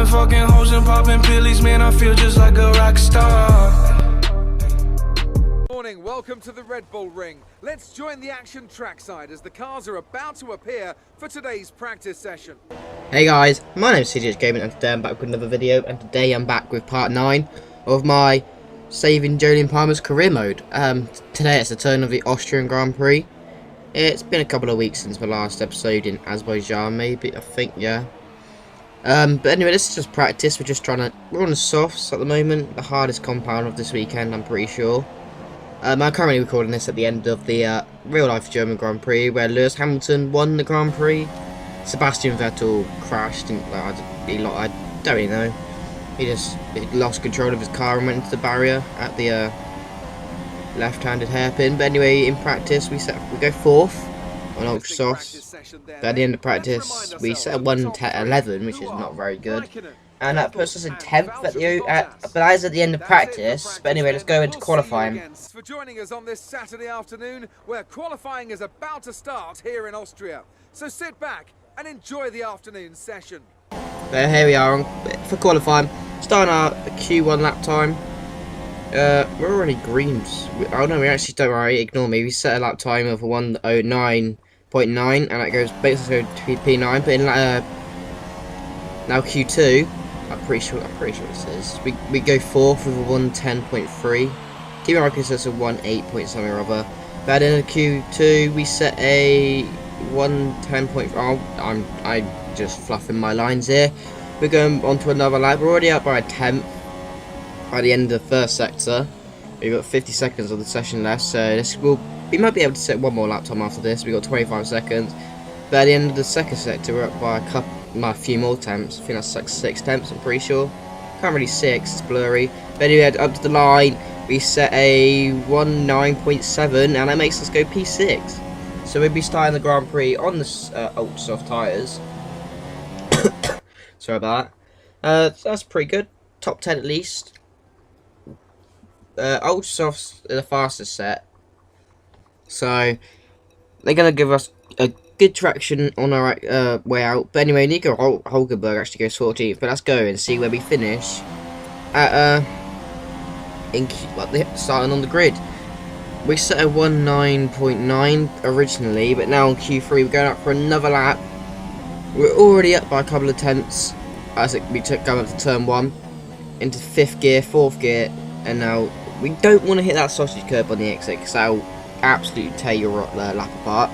fucking hoes and popping pillies, man, I feel just like a rock star. Morning, welcome to the Red Bull Ring. Let's join the action trackside as the cars are about to appear for today's practice session. Hey guys, my name is CJ Gaming and today I'm back with another video, and today I'm back with part 9 of my saving JOLYON Palmer'S career mode. Today it's the turn of the Austrian Grand Prix. It's been a couple of weeks since my last episode in Azerbaijan, maybe, I think, yeah. But anyway, this is just practice. We're on the softs at the moment, the hardest compound of this weekend, I'm pretty sure. I'm currently recording this at the end of the real-life German Grand Prix, where Lewis Hamilton won the Grand Prix. Sebastian Vettel crashed, and I don't really know. He lost control of his car and went into the barrier at the left-handed hairpin. But anyway, in practice, we go fourth on ultra softs. But at the end of practice, we set a 1:11, which is not very good. And that puts us in 10th but that is at the end of practice. But anyway, let's go into qualifying. For joining us on this Saturday afternoon, where qualifying is about to start here in Austria. So sit back and enjoy the afternoon session. But here we are for qualifying, starting our Q1 lap time. We're already greens. Oh no, we actually don't worry. Ignore me. We set a lap time of 1:09.9, and that goes basically to P9. But in now Q2. I'm pretty sure this is. We go fourth with a 1:10.3. Team America says a 1:8 point something or other. But in Q2 we set a 1:10. Oh, I'm just fluffing my lines here. We're going on to another lap. We're already up by a 10th by the end of the first sector. We've got 50 seconds of the session left, so we might be able to set one more lap time after this. We've got 25 seconds. But at the end of the second sector, we're up by a few more temps. I think that's like 6 temps, I'm pretty sure. Can't really see it 'cause it's blurry. But anyway, up to the line, we set a 1:9.7, and that makes us go P6. So we'll be starting the Grand Prix on the ultra soft tyres. Sorry about that. That's pretty good. Top 10 at least. Ultra softs are the fastest set. So they're going to give us a good traction on our way out. But anyway, Nico Hulkenberg actually goes 14th. But let's go and see where we finish at starting on the grid. We set a 1:9.9 originally, but now on Q3 we're going up for another lap. We're already up by a couple of tenths as we going up to turn 1 into 5th gear, 4th gear, and now we don't want to hit that sausage curb on the exit because that'll absolutely tear your lap apart.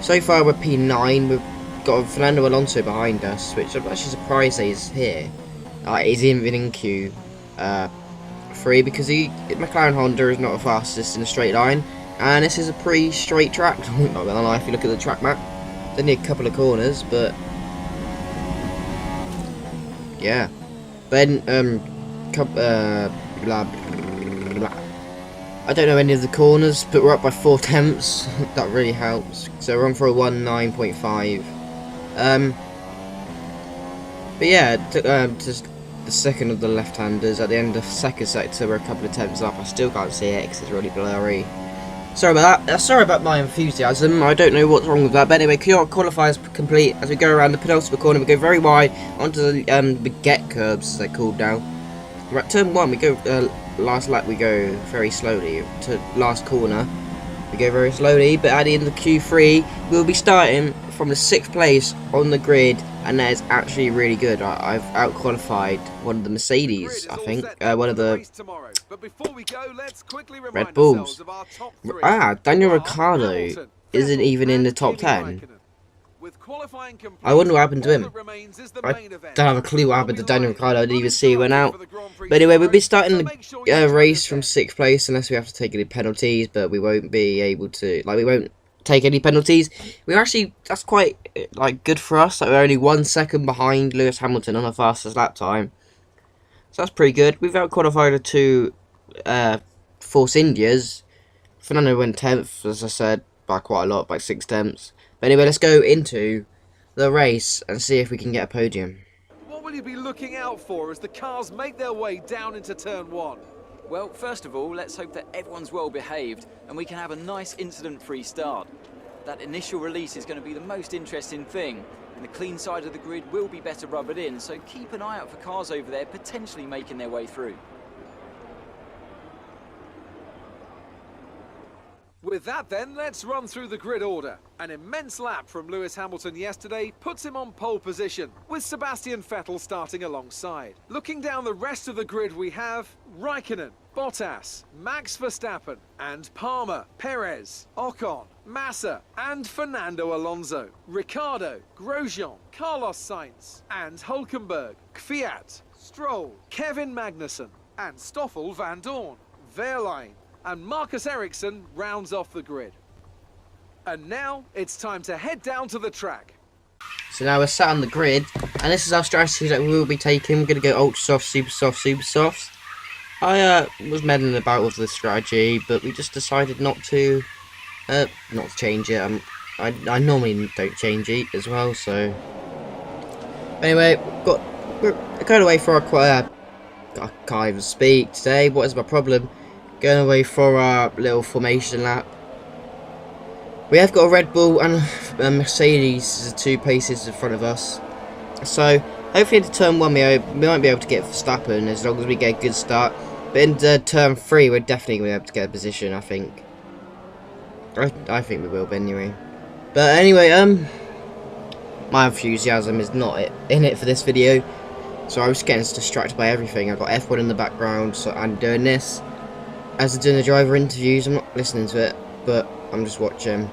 So far we're P9, we've got Fernando Alonso behind us, which I'm actually surprised he's here. He's even in Q3 because McLaren Honda is not the fastest in a straight line, and this is a pretty straight track, I'm not gonna lie if you look at the track map. There's only a couple of corners, but yeah. Then I don't know any of the corners, but we're up by 4 tenths. That really helps. So we're on for a 1:9.5. But yeah, just the second of the left-handers at the end of the second sector. We're a couple of tenths up. I still can't see it because it's really blurry. Sorry about that. Sorry about my enthusiasm. I don't know what's wrong with that. But anyway, qualifiers complete. As we go around the penultimate corner, we go very wide onto the get curbs, as they're called now. We're at turn 1. We go last lap. We go very slowly to last corner. We go very slowly, but at the end of Q3, we'll be starting from the 6th place on the grid, and that is actually really good. I've out-qualified one of the Mercedes, I think, one of the Red Bulls. Daniel Ricciardo isn't even in the top 10. I wonder what happened to him. I don't have a clue what happened to Daniel Ricciardo. I didn't even see he went out. But anyway, we'll be starting the race from 6th place unless we have to take any penalties, but we won't be able to, we won't take any penalties. We're actually, that's quite good for us. We're only 1 second behind Lewis Hamilton on the fastest lap time. So that's pretty good. We've out-qualified the 2 Force Indias. Fernando went 10th, as I said, by quite a lot, by 6 tenths. But anyway, let's go into the race and see if we can get a podium. What will you be looking out for as the cars make their way down into turn 1? Well, first of all, let's hope that everyone's well behaved and we can have a nice incident-free start. That initial release is going to be the most interesting thing, And the clean side of the grid will be better rubbered in, so keep an eye out for cars over there potentially making their way through. With that then, let's run through the grid order. An immense lap from Lewis Hamilton yesterday puts him on pole position, with Sebastian Vettel starting alongside. Looking down the rest of the grid, we have Raikkonen, Bottas, Max Verstappen, and Palmer, Perez, Ocon, Massa, and Fernando Alonso, Ricciardo, Grosjean, Carlos Sainz, and Hülkenberg, Kvyat, Stroll, Kevin Magnussen, and Stoffel van Dorn, Wehrlein, and Marcus Ericsson rounds off the grid. And now it's time to head down to the track. So now we're sat on the grid, and this is our strategy that we will be taking. We're going to go ultra soft, super soft, super soft. I was meddling about with the strategy, but we just decided not to change it. I normally don't change it as well, so anyway, we're going away for our I can't even speak today. What is my problem? Going away for our little formation lap. We have got a Red Bull and a Mercedes, the 2 paces in front of us. So hopefully into turn 1 we might be able to get Verstappen as long as we get a good start. But into turn 3 we're definitely going to be able to get a position, I think. I think we will, but anyway. But anyway, my enthusiasm is not in it for this video. So I was getting distracted by everything. I've got F1 in the background, so I'm doing this. As I'm doing the driver interviews, I'm not listening to it, but I'm just watching.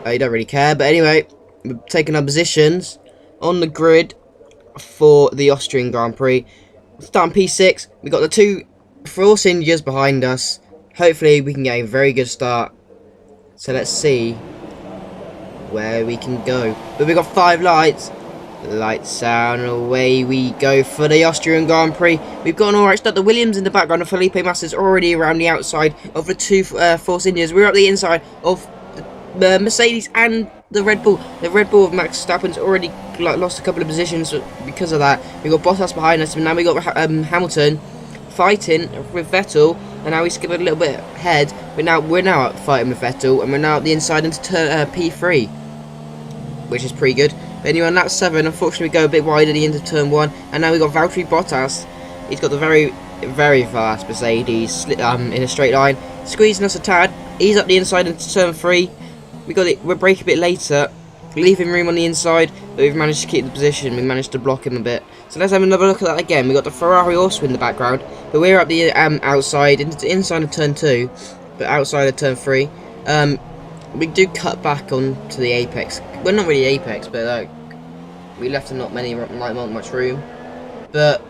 You don't really care, but anyway, we're taking our positions on the grid for the Austrian Grand Prix. Starting P6, we got the 2 Force Indias behind us. Hopefully we can get a very good start. So let's see where we can go. But we got 5 lights. Lights out and away we go for the Austrian Grand Prix. We've got an alright start. The Williams in the background, and Felipe Massa's already around the outside of the 2 Force Indias. We're up the inside of the Mercedes and the Red Bull. The Red Bull of Max Verstappen's already lost a couple of positions because of that. We've got Bottas behind us, and now we got Hamilton fighting with Vettel, and now he's skipping a little bit ahead. But we're now out fighting with Vettel, and we're now at the inside into P3, which is pretty good. But anyway, on lap 7, unfortunately we go a bit wide at the end of turn 1, and now we got Valtteri Bottas. He's got the very, very fast Mercedes in a straight line, squeezing us a tad. He's up the inside into turn 3. We're braking a bit later, leaving room on the inside, but we've managed to keep the position. We managed to block him a bit. So let's have another look at that again. We got the Ferrari also in the background, but we're up the outside inside of turn 2, but outside of turn 3. We do cut back onto the apex. Well, not really apex, but we left not much room. But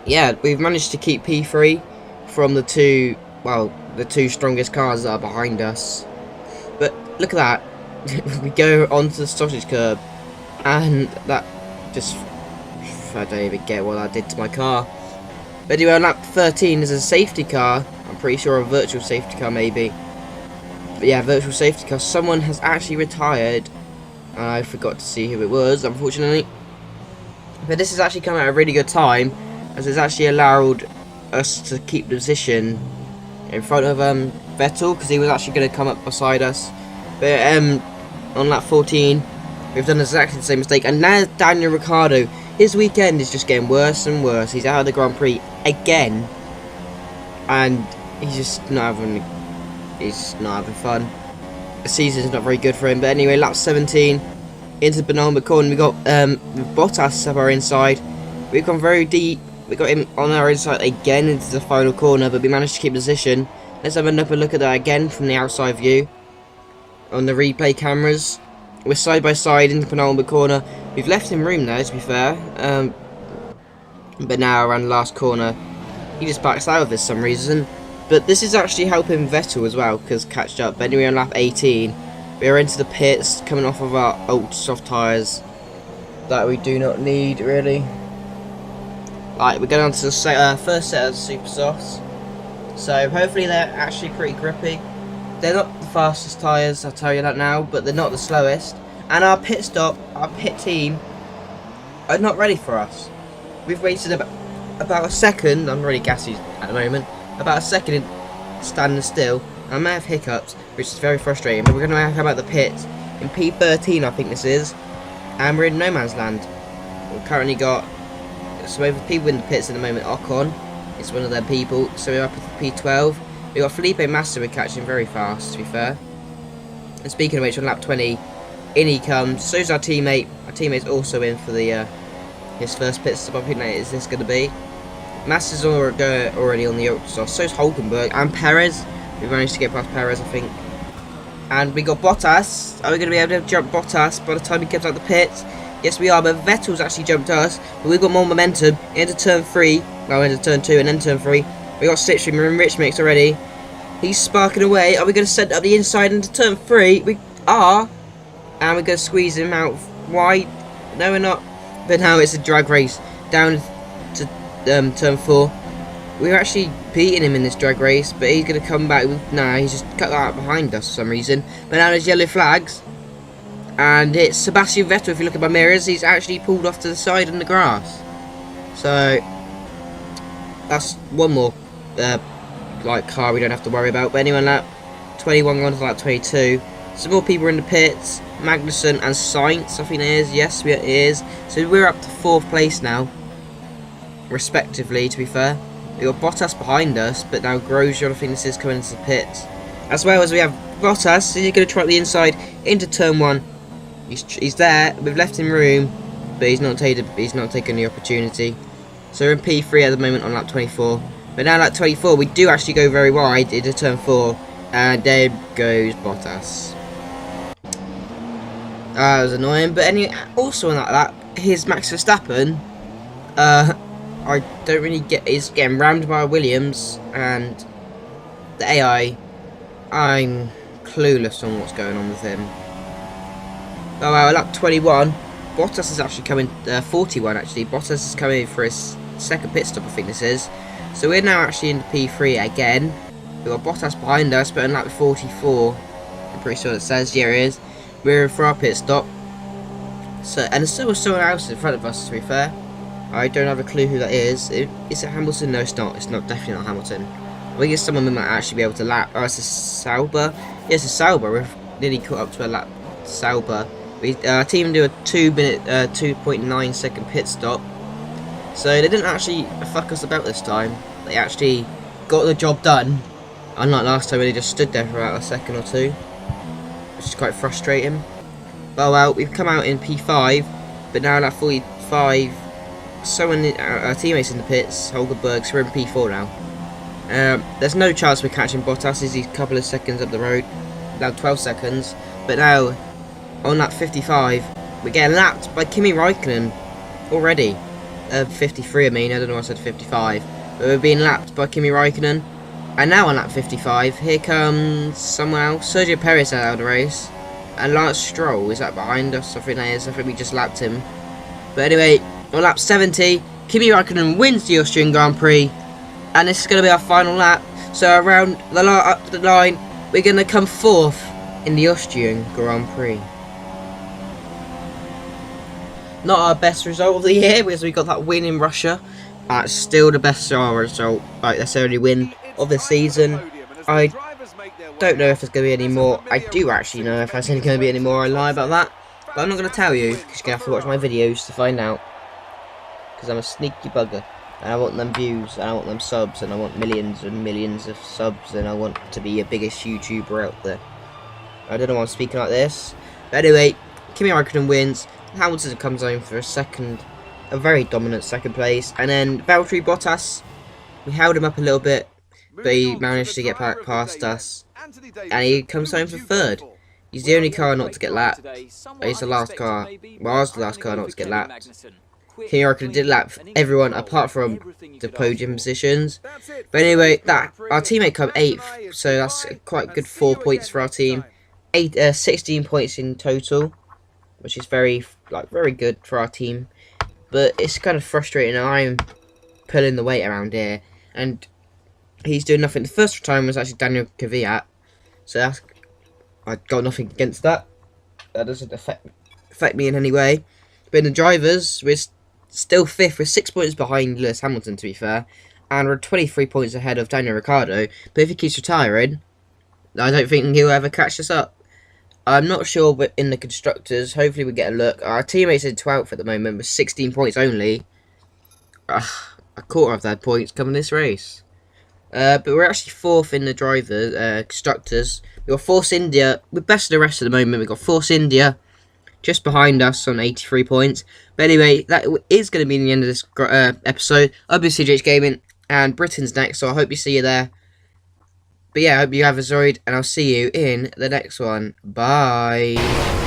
yeah, we've managed to keep P3 from the 2 strongest cars that are behind us. But look at that. We go onto the sausage curb, and that just, I don't even get what that did to my car. But anyway, on lap 13 is a safety car. I'm pretty sure a virtual safety car maybe. But yeah, virtual safety car. Someone has actually retired. I forgot to see who it was, unfortunately. But this has actually come at a really good time, as it's actually allowed us to keep the position in front of Vettel, because he was actually going to come up beside us. But on lap 14, we've done exactly the same mistake. And now Daniel Ricciardo, his weekend is just getting worse and worse. He's out of the Grand Prix again, and he's just not having fun. The season's not very good for him. But anyway, lap 17 into the penultimate corner, we got Bottas up our inside. We've gone very deep. We got him on our inside again into the final corner, but we managed to keep position. Let's have another look at that again from the outside view on the replay cameras. We're side by side in the penultimate corner. We've left him room there, to be fair. But now around the last corner, he just backs out of this for some reason. But this is actually helping Vettel as well, because catched up. But anyway, on lap 18, we're into the pits, coming off of our ultra soft tyres that we do not need, really. Right, we're going on to the first set of super softs. So hopefully they're actually pretty grippy. They're not the fastest tyres, I'll tell you that now, but they're not the slowest. And our pit stop, our pit team, are not ready for us. We've waited about a second. I'm really gassy at the moment. About a second standing still. I may have hiccups, which is very frustrating, but we're going to come out the pit in P13, I think this is. And we're in no man's land. We've currently got some other people in the pits at the moment. Ocon is one of their people. So we're up at P12. We've got Felipe Massa we're catching very fast, to be fair. And speaking of which, on lap 20, in he comes. So is our teammate. Our teammate's also in for the his first pit stop. I think that is this going to be. Massa's already on the outside. So is Hulkenberg and Perez. We've managed to get past Perez, I think. And we got Bottas. Are we going to be able to jump Bottas by the time he comes out the pits? Yes, we are, but Vettel's actually jumped us. But we've got more momentum into turn 3. No, into turn 2 and then turn 3. We got Slipstream, we're in Rich Mix already. He's sparking away. Are we going to send up the inside into turn 3? We are. And we're going to squeeze him out wide. No, we're not. But now it's a drag race down to turn 4. We're actually beating him in this drag race, but he's going to come back with... Nah, he's just cut that out behind us for some reason. But now there's yellow flags. And it's Sebastian Vettel. If you look at my mirrors, he's actually pulled off to the side in the grass. So, that's one more like car we don't have to worry about. But anyway, lap 21 going to lap 22. Some more people are in the pits. Magnussen and Sainz, I think it is. Yes, it is. So we're up to 4th place now, respectively, to be fair. We've got Bottas behind us, but now Grosjean, I think this is, coming into the pits. As well as we have Bottas, he's going to try the inside into turn 1. He's there. We've left him room, but he's not taken the opportunity. So we're in P3 at the moment on lap 24. But now lap 24, we do actually go very wide into turn 4, and there goes Bottas. That was annoying. But anyway, also on that lap, here's Max Verstappen. I don't really get. He's getting rammed by Williams and the AI. I'm clueless on what's going on with him. Oh well, lap 21. Bottas is actually coming. 41 actually. Bottas is coming for his second pit stop, I think this is. So we're now actually in P3 again. We've got Bottas behind us, but in lap 44, I'm pretty sure it says, yeah, it is. We're in for our pit stop. So, and there's still someone else in front of us, to be fair. I don't have a clue who that is. Is it Hamilton? No, it's not. It's not. Definitely not Hamilton. I think it's someone we might actually be able to lap. Oh, it's a Sauber. Yes, it's Sauber. We've nearly caught up to a lap Sauber. Our team do a 2.9 second pit stop. So they didn't actually fuck us about this time. They actually got the job done. Unlike last time where they just stood there for about a second or two. Which is quite frustrating. But well, we've come out in P5. But now at 45, our teammates in the pits, Hulkenberg, so we're in P4 now. There's no chance we're catching Bottas. He's a couple of seconds up the road. Now 12 seconds. But now, on lap 55, we're getting lapped by Kimi Räikkönen already. 53, I mean. I don't know why I said 55. But we're being lapped by Kimi Räikkönen. And now on lap 55, here comes someone else. Sergio Perez out of the race. And Lance Stroll, is that behind us? I think that is. I think we just lapped him. But anyway, on lap 70, Kimi Räikkönen wins the Austrian Grand Prix. And this is going to be our final lap. So around the up the line, we're going to come 4th in the Austrian Grand Prix. Not our best result of the year, because we got that win in Russia. It's still the best result, like that's the only win of the season. I don't know if there's going to be any more. I do actually know if there's going to be any more. I lie about that, but I'm not going to tell you, because you're going to have to watch my videos to find out. Because I'm a sneaky bugger, and I want them views, and I want them subs, and I want millions and millions of subs, and I want to be the biggest YouTuber out there. I don't know why I'm speaking like this, but anyway, Kimi Räikkönen wins. Hamilton comes home for a very dominant second place, and then Valtteri Bottas, we held him up a little bit, but he managed to get past us, and he comes home for 3rd. He's the only car not to get lapped. He's the last car. Well, I was the last car not to get lapped. Kimi Räikkönen did lap everyone apart from the podium positions. But anyway, our teammate come 8th, so that's quite good 4 points for our team. 16 points in total, which is very good for our team. But it's kind of frustrating. I'm pulling the weight around here, and he's doing nothing. The first time was actually Daniel Kvyat, so I got nothing against that. That doesn't affect me in any way. But in the drivers, we're still 5th. We're 6 points behind Lewis Hamilton, to be fair, and we're 23 points ahead of Daniel Ricciardo. But if he keeps retiring, I don't think he'll ever catch us up. I'm not sure, but in the constructors, hopefully we get a look. Our teammates in 12th at the moment with 16 points only. A quarter of their points coming this race. But we're actually 4th in the drivers, constructors. We've got Force India. We're best of the rest at the moment. We've got Force India just behind us on 83 points. But anyway, that is going to be the end of this episode. I'll be CJH Gaming, and Britain's next, so I hope you see you there. But yeah, I hope you have enjoyed, and I'll see you in the next one. Bye.